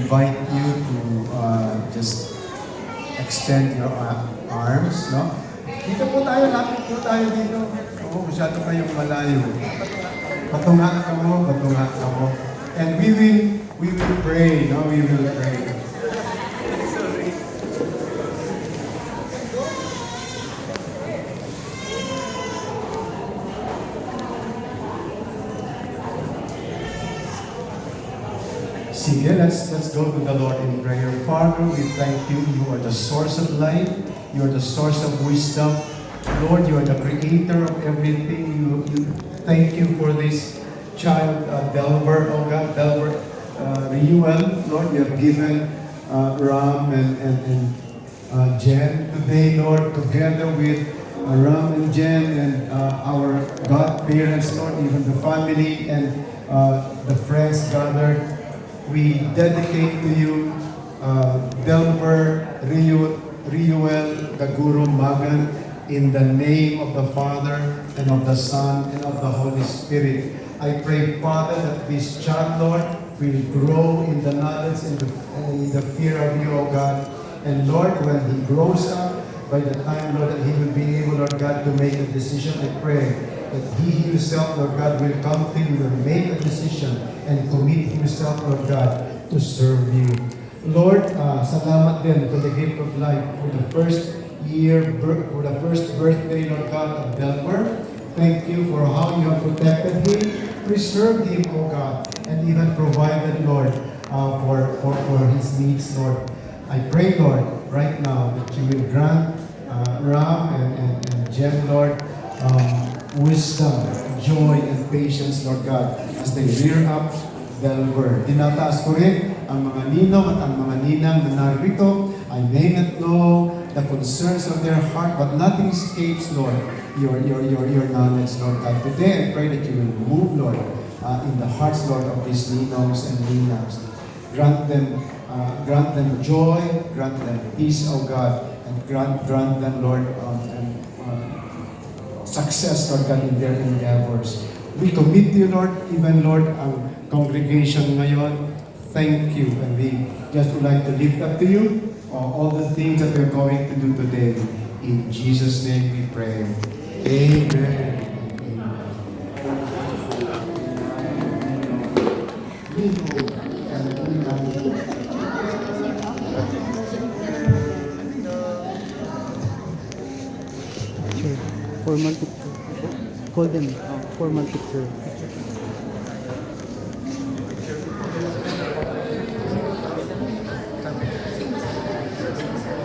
invite you to just extend your arms, no? Dito po tayo, lapit po tayo dito. Oo, masyado kayong malayo. Patunga ka mo, patunga ka mo. And we will pray, no? We will pray. Sige, let's go to the Lord in prayer. Father, we thank you. You are the source of life. You are the source of wisdom. Lord, you are the creator of everything. Thank you for this child, Delver, oh God, Delver, Reuel. Lord, you have given Ram and Jen today, Lord, together with Ram and Jen and our godparents, Lord, even the family and the friends gathered. We dedicate to you Delver, Reuel, Gaguro, Magan, in the name of the Father, and of the Son, and of the Holy Spirit. I pray, Father, that this child, Lord, will grow in the knowledge and in the fear of you, O God. And Lord, when he grows up, by the time, Lord, that he will be able, Lord God, to make a decision, I pray that he himself, Lord God, will come to you and make a decision and commit himself, Lord God, to serve you. Lord, salamat din for the gift of life, for the first birthday, Lord God, of Delver. Thank you for how you have protected him, preserved him, O God, and even provided, Lord, for his needs, Lord. I pray, Lord, right now that you will grant Ram and Jen, Lord, wisdom, joy, and patience, Lord God, as they rear up Delver. Tinataas ko rin ang mga ninong at ang mga ninang na narito. I may not know the concerns of their heart, but nothing escapes, Lord, your knowledge, Lord God. Today, I pray that you will move, Lord, in the hearts, Lord, of these ninongs and ninangs. Grant them joy, grant them peace, O God, and grant them, Lord, success, Lord God, in their endeavors. We commit to you, Lord, even, Lord, ang congregation ngayon. Thank you, and we just would like to lift up to you all the things that we're going to do today. In Jesus' name we pray. Amen. Sure. Formal picture. Call them. Formal picture.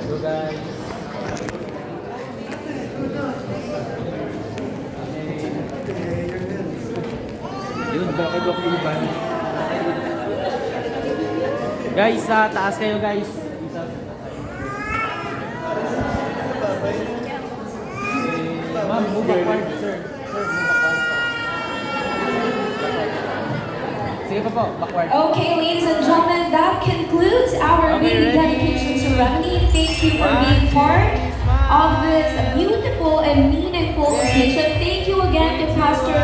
Hello guys. Yun, bakit ako iban? Guys, sa taas kayo guys. Ma'am, move backward, sir. Sir, move backward. Sige pa po, backward. Okay, ladies and gentlemen, that concludes our baby dedication ceremony. Thank you for being part of this beautiful and meaningful occasion. Thank you again to Pastor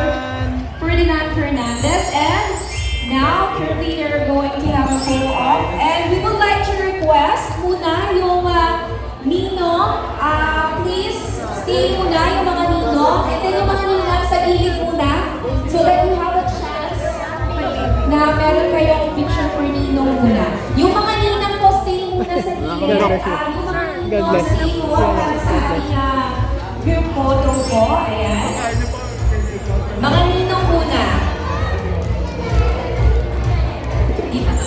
Ferdinand Fernandez. And now, currently, they're going to have a photo op. And we would like to request muna yung ninong, please stay muna yung mga ninong. And then yung mga ninang sa gilid muna so that you have a chance na meron kayong picture for ninong muna. Yung mga ninang po, stay muna sa gilid. Yung mga ninong, stay muna sa group photo po. Ayan. Mga ninong muna.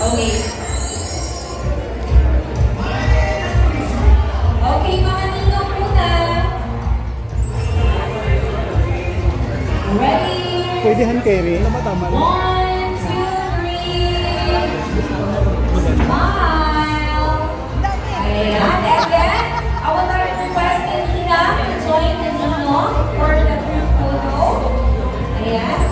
Okay. Okay, mga ninong muna. Ready? Pwedehan kayo rin. Tama. 1, 2, 3. Smile. Ayan. And then, I would like to request Nina to join the ninong for the group photo. Ayan.